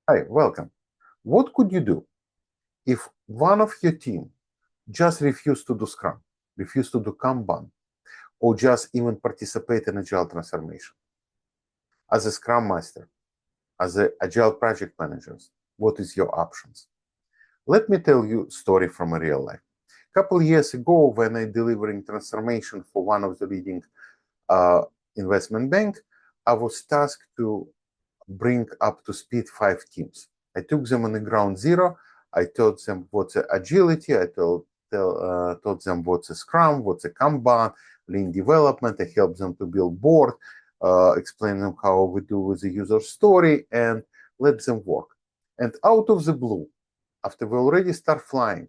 Hi, welcome. What could you do if one of your team just refused to do Scrum, refused to do Kanban, or just even participate in Agile transformation? As a Scrum Master, as an Agile project manager, what is your options? Let me tell you a story from a real life. A couple of years ago, when I delivering transformation for one of the leading uh, investment bank, I was tasked to bring up to speed 5 teams. I took them on the ground zero. I taught them what's agility. I taught them what's a Scrum, what's a Kanban, lean development. I helped them to build board, explain them how we do with the user story, and let them work. And out of the blue, after we already start flying,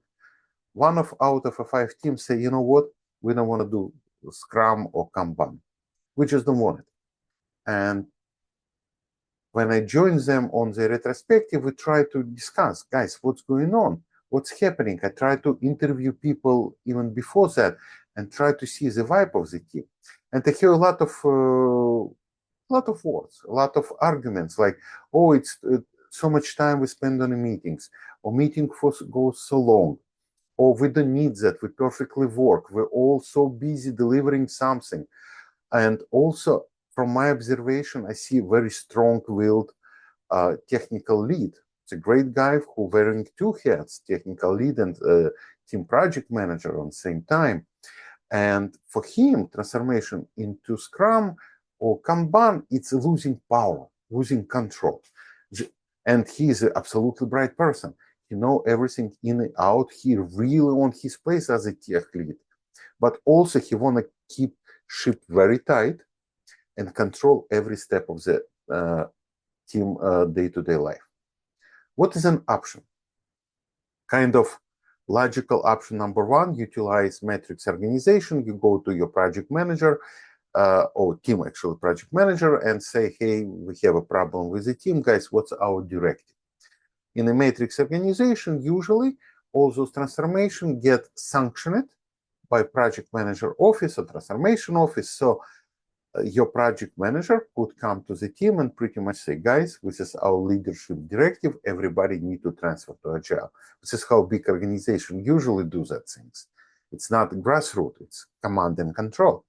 one of out of a 5 teams say, you know what, we don't want to do Scrum or Kanban. We just don't want it. And when I join them on the retrospective, we try to discuss, guys, what's going on? What's happening? I try to interview people even before that and try to see the vibe of the team. And I hear a lot of words, a lot of arguments like, oh, it's so much time we spend on the meetings, or meeting goes so long, or we don't need that, we perfectly work, we're all so busy delivering something. And also, from my observation, I see a very strong-willed technical lead. It's a great guy who wearing 2 hats, technical lead and team project manager on the same time. And for him, transformation into Scrum or Kanban, it's losing power, losing control. And he is an absolutely bright person. He knows everything in and out. He really on his place as a tech lead. But also he want to keep ship very tight and control every step of the team day-to-day life. What is an option? Kind of logical option number one, utilize matrix organization. You go to your project manager or team actually project manager and say, hey, we have a problem with the team, guys, what's our directive? In a matrix organization, usually all those transformations get sanctioned by project manager office or transformation office. So your project manager could come to the team and pretty much say, guys, this is our leadership directive. Everybody need to transfer to Agile. This is how big organizations usually do that things. It's not grassroots, it's command and control.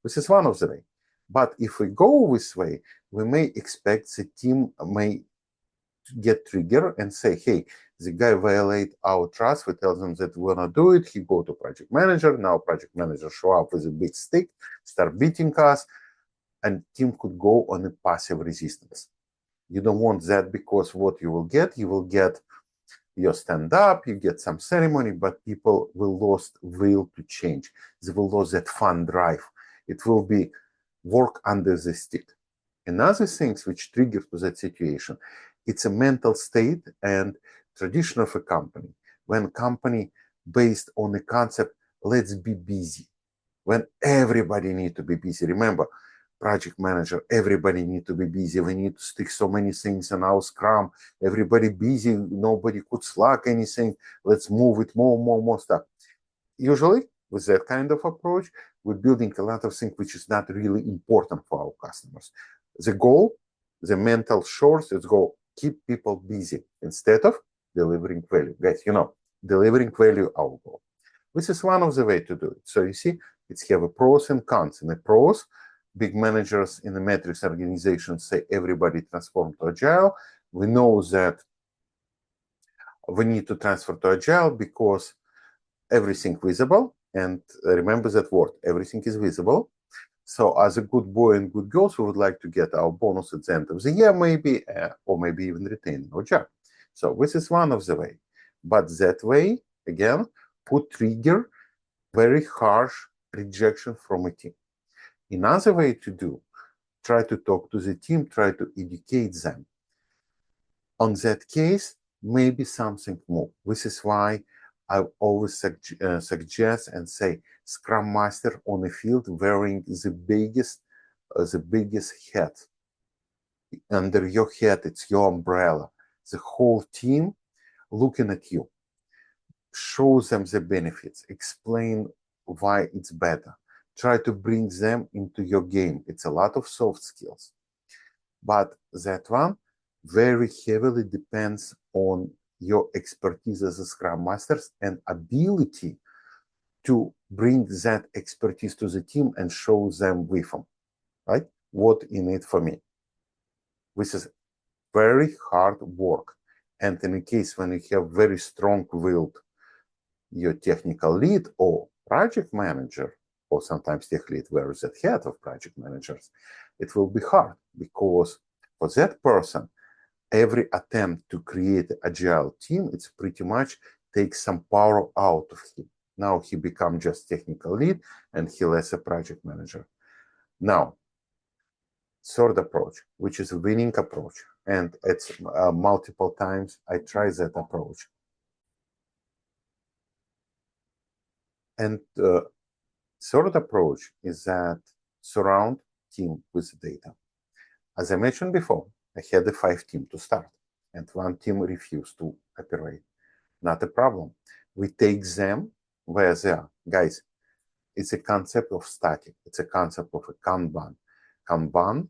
This is one of the way. But if we go this way, we may expect the team may get triggered and say, hey, the guy violate our trust. We tell them that we're not do it. He go to project manager. Now project manager show up with a big stick, start beating us, and team could go on a passive resistance. You don't want that, because what you will get your stand up, you get some ceremony, but people will lose will to change. They will lose that fun drive. It will be work under the stick. Another things which trigger to that situation, it's a mental state and tradition of a company. When company based on the concept, let's be busy. When everybody need to be busy. Remember, project manager, everybody need to be busy. We need to stick so many things in our Scrum. Everybody busy. Nobody could slack anything. Let's move it more stuff. Usually, with that kind of approach, we're building a lot of things which is not really important for our customers. The goal, the mental shorts, is go keep people busy instead of delivering value. Guys, delivering value our goal. This is one of the way to do it. So you see, it's have a pros and cons. In the pros, big managers in the matrix organization say everybody transform to Agile. We know that we need to transfer to Agile because everything visible. And remember that word, everything is visible. So as a good boy and good girls, we would like to get our bonus at the end of the year, maybe, or maybe even retain our job. So this is one of the way. But that way, again, could trigger very harsh rejection from a team. Another way to do, try to talk to the team, try to educate them. On that case, maybe something more. This is why I always suggest and say Scrum Master on the field wearing the biggest hat. Under your head, it's your umbrella. The whole team looking at you. Show them the benefits. Explain why it's better. Try to bring them into your game. It's a lot of soft skills. But that one, very heavily depends on your expertise as a Scrum Masters and ability to bring that expertise to the team and show them with them, right? What in it for me. This is very hard work. And in a case when you have very strong-willed your technical lead or project manager, or sometimes tech lead wears that hat of project managers, it will be hard because for that person, every attempt to create an agile team, it's pretty much takes some power out of him. Now he becomes just technical lead and he less a project manager. Now, third approach, which is a winning approach, and it's multiple times I try that approach. And third approach is that surround team with data. As I mentioned before, I had a 5 team to start, and 1 team refused to operate. Not a problem. We take them where they are. Guys, it's a concept of static. It's a concept of a Kanban. Kanban,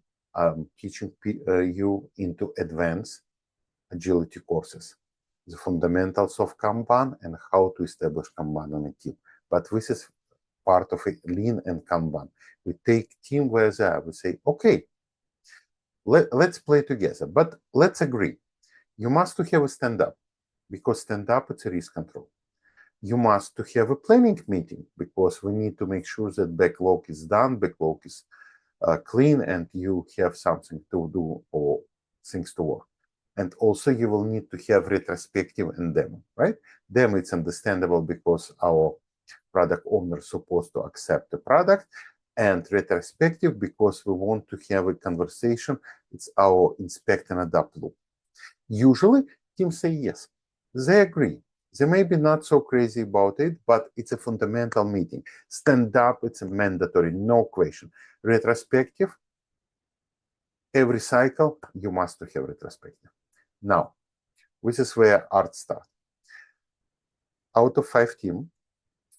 teaching you into advanced agility courses, the fundamentals of Kanban and how to establish Kanban on a team. But this is part of a lean and Kanban. We take team where they are. We say, okay, let's play together, but let's agree. You must have a stand-up, because stand-up is a risk control. You must have a planning meeting, because we need to make sure that backlog is done, backlog is clean, and you have something to do or things to work. And also you will need to have retrospective and demo, right? Demo, it's understandable because our product owner is supposed to accept the product, and retrospective because we want to have a conversation. It's our inspect and adapt loop. Usually teams say yes, they agree. They may be not so crazy about it, but it's a fundamental meeting. Stand up, it's a mandatory, no question. Retrospective, every cycle, you must have retrospective. Now, this is where art starts. Out of 5 teams,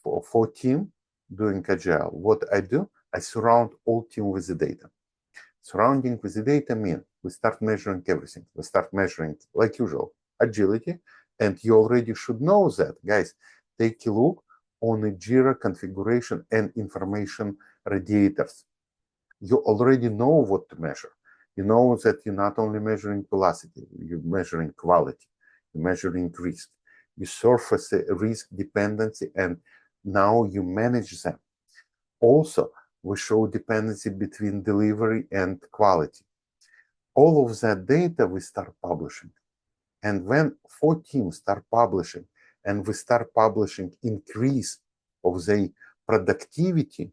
4 teams doing Agile, what I do, I surround all teams with the data. Surrounding with the data means we start measuring everything. We start measuring, like usual, agility, and you already should know that. Guys, take a look on the Jira configuration and information radiators. You already know what to measure. You know that you're not only measuring velocity, you're measuring quality, you're measuring risk. You surface a risk dependency, and now you manage them. Also, we show dependency between delivery and quality. All of that data we start publishing. And when 4 teams start publishing, and we start publishing increase of their productivity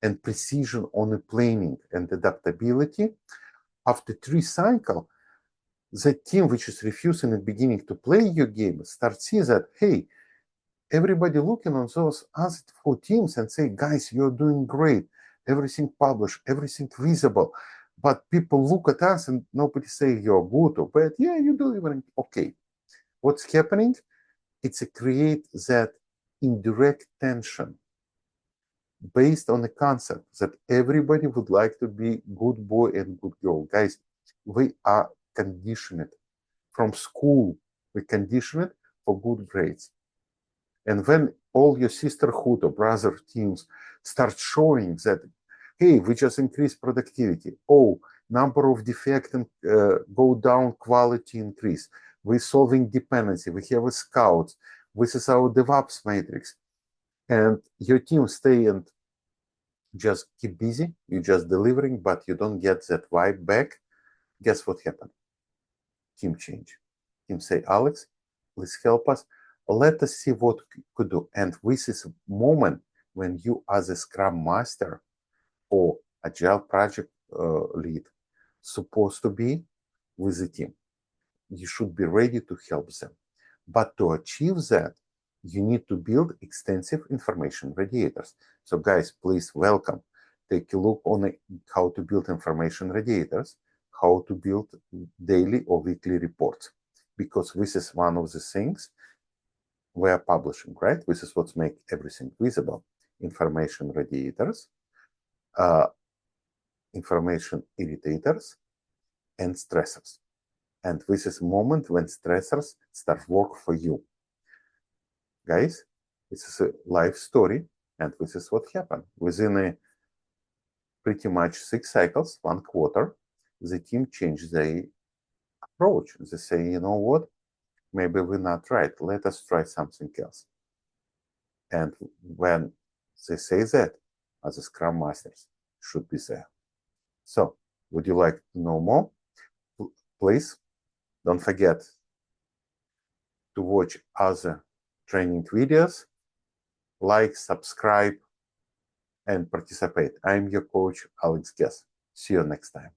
and precision on the planning and adaptability, after 3 cycles, the team which is refusing at the beginning to play your game starts seeing that, hey, everybody looking on those other 4 teams and say, guys, you're doing great. Everything published, everything visible. But people look at us and nobody say you're good or bad. Yeah, you're delivering. Okay. What's happening? It's a create that indirect tension based on the concept that everybody would like to be good boy and good girl. Guys, we are conditioned from school. We condition it for good grades. And when all your sisterhood or brother teams start showing that, hey, we just increased productivity. Oh, number of defects go down, quality increase. We're solving dependency. We have a scout. This is our DevOps matrix. And your team stay and just keep busy. You're just delivering, but you don't get that vibe back. Guess what happened? Team change. Team say, Alex, please help us. Let us see what we could do. And this is a moment when you, as a Scrum Master or Agile project lead, supposed to be with the team. You should be ready to help them. But to achieve that, you need to build extensive information radiators. So guys, please welcome. Take a look on how to build information radiators, how to build daily or weekly reports, because this is one of the things we are publishing, right? This is what makes everything visible. Information radiators, information irritators, and stressors. And this is a moment when stressors start work for you. Guys, this is a life story, and this is what happened. Within a pretty much 6 cycles, 1 quarter, the team changed their approach. They say, you know what, maybe we're not right. Let us try something else. And when they say that, as a Scrum Masters should be there. So, would you like to know more? Please don't forget to watch other training videos, like, subscribe, and participate. I'm your coach, Alex Guess. See you next time.